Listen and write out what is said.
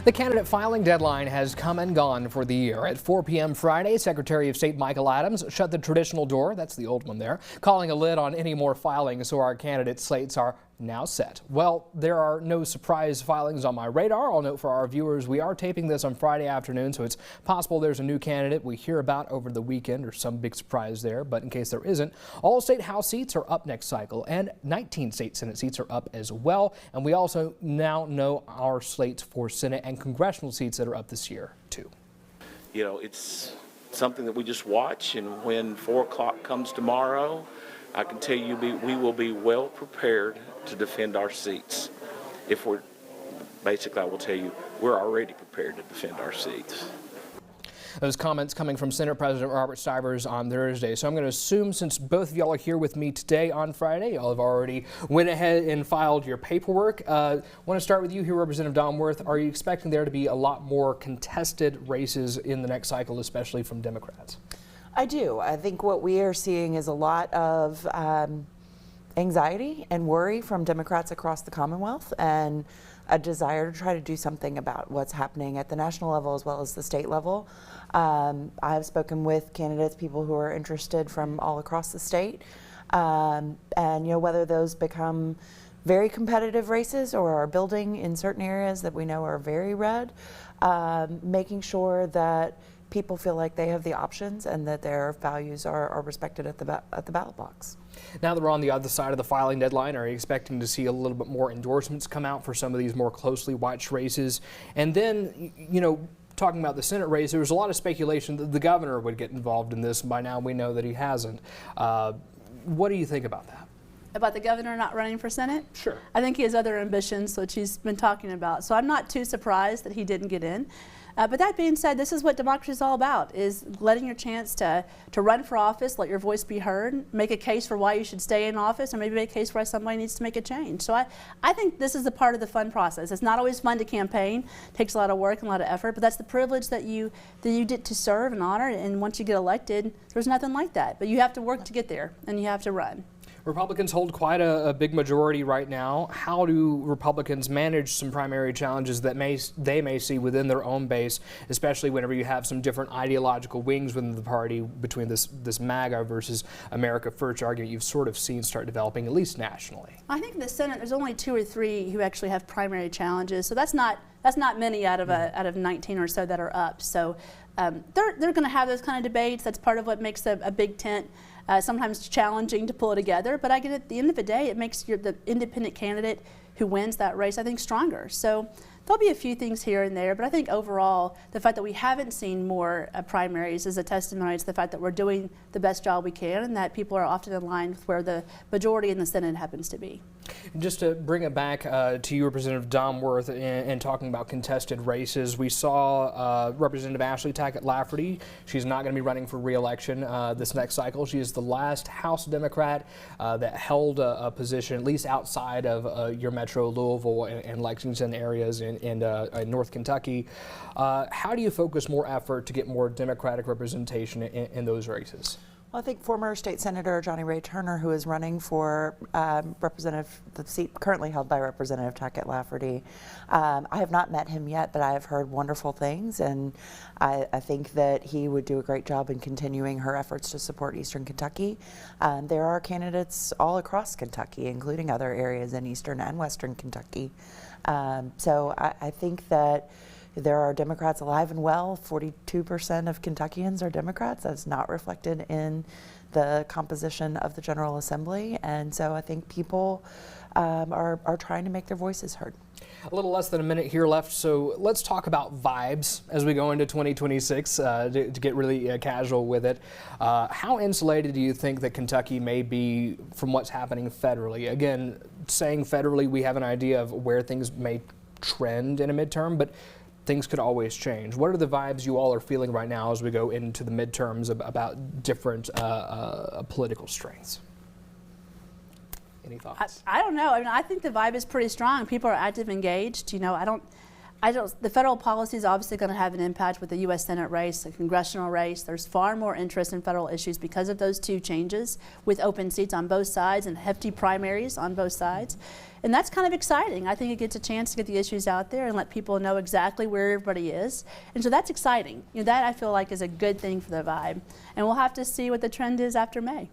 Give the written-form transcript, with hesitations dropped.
The candidate filing deadline has come and gone for the year. At 4 p.m. Friday, Secretary of State Michael Adams shut the traditional door, that's the old one there, calling a lid on any more filings, so our candidate slates are now set. Well, there are no surprise filings on my radar. I'll note for our viewers, we are taping this on Friday afternoon, so it's possible there's a new candidate we hear about over the weekend or some big surprise there. But in case there isn't, all state House seats are up next cycle and 19 state Senate seats are up as well. And we also now know our slates for Senate and congressional seats that are up this year too. You know, it's something that we just watch, and when 4 o'clock comes tomorrow, I can tell you we will be well prepared to defend our seats. Basically, I will tell you, we're already prepared to defend our seats. Those comments coming from Senate President Robert Stivers on Thursday. So I'm going to assume, since both of y'all are here with me today on Friday, y'all have already went ahead and filed your paperwork. Want to start with you here, Representative Donworth. Are you expecting there to be a lot more contested races in the next cycle, especially from Democrats? I do. I think what we are seeing is a lot of anxiety and worry from Democrats across the Commonwealth, and a desire to try to do something about what's happening at the national level as well as the state level. I've spoken with candidates, people who are interested from all across the state, and you know, whether those become very competitive races or are building in certain areas that we know are very red, making sure that people feel like they have the options and that their values are respected at the ballot box. Now that we're on the other side of the filing deadline, are you expecting to see a little bit more endorsements come out for some of these more closely watched races? And then, you know, talking about the Senate race, there was a lot of speculation that the governor would get involved in this. By now we know that he hasn't. What do you think about that? About the governor not running for Senate? Sure. I think he has other ambitions, which he's been talking about. So I'm not too surprised that he didn't get in. But that being said, this is what democracy is all about, is letting your chance to run for office, let your voice be heard, make a case for why you should stay in office, or maybe make a case why somebody needs to make a change. So I think this is a part of the fun process. It's not always fun to campaign. It takes a lot of work and a lot of effort, but that's the privilege that you get to serve and honor, and once you get elected, there's nothing like that. But you have to work to get there, and you have to run. Republicans hold quite a big majority right now. How do Republicans manage some primary challenges that they may see within their own base, especially whenever you have some different ideological wings within the party between this MAGA versus America First argument you've sort of seen start developing, at least nationally? I think in the Senate there's only 2 or 3 who actually have primary challenges, so that's not many out of 19 or so that are up. So they're going to have those kind of debates. That's part of what makes a big tent sometimes challenging to pull together, but at the end of the day, it makes the independent candidate who wins that race, I think, stronger. So there'll be a few things here and there, but I think overall, the fact that we haven't seen more primaries is a testimony to the fact that we're doing the best job we can, and that people are often in line with where the majority in the Senate happens to be. Just to bring it back to you, Representative Donworth, and talking about contested races, we saw Representative Ashley Tackett-Lafferty. She's not going to be running for re-election this next cycle. She is the last House Democrat that held a position, at least outside of your metro Louisville and Lexington areas in North Kentucky. How do you focus more effort to get more Democratic representation in those races? Well, I think former State Senator Johnny Ray Turner, who is running for the seat currently held by Representative Tackett-Lafferty, I have not met him yet, but I have heard wonderful things, and I think that he would do a great job in continuing her efforts to support Eastern Kentucky. There are candidates all across Kentucky, including other areas in Eastern and Western Kentucky. So I think that there are Democrats alive and well. 42% of Kentuckians are Democrats. That's not reflected in the composition of the General Assembly. And so I think people are trying to make their voices heard. A little less than a minute here left, so let's talk about vibes as we go into 2026 to get really casual with it. How insulated do you think that Kentucky may be from what's happening federally? Again, saying federally, we have an idea of where things may trend in a midterm, but things could always change. What are the vibes you all are feeling right now as we go into the midterms about different political strengths? Any thoughts? I don't know. I mean, I think the vibe is pretty strong. People are active, engaged. You know, The federal policy is obviously going to have an impact with the U.S. Senate race, the congressional race. There's far more interest in federal issues because of those two changes, with open seats on both sides and hefty primaries on both sides. And that's kind of exciting. I think it gets a chance to get the issues out there and let people know exactly where everybody is. And so that's exciting. That I feel like is a good thing for the vibe. And we'll have to see what the trend is after May.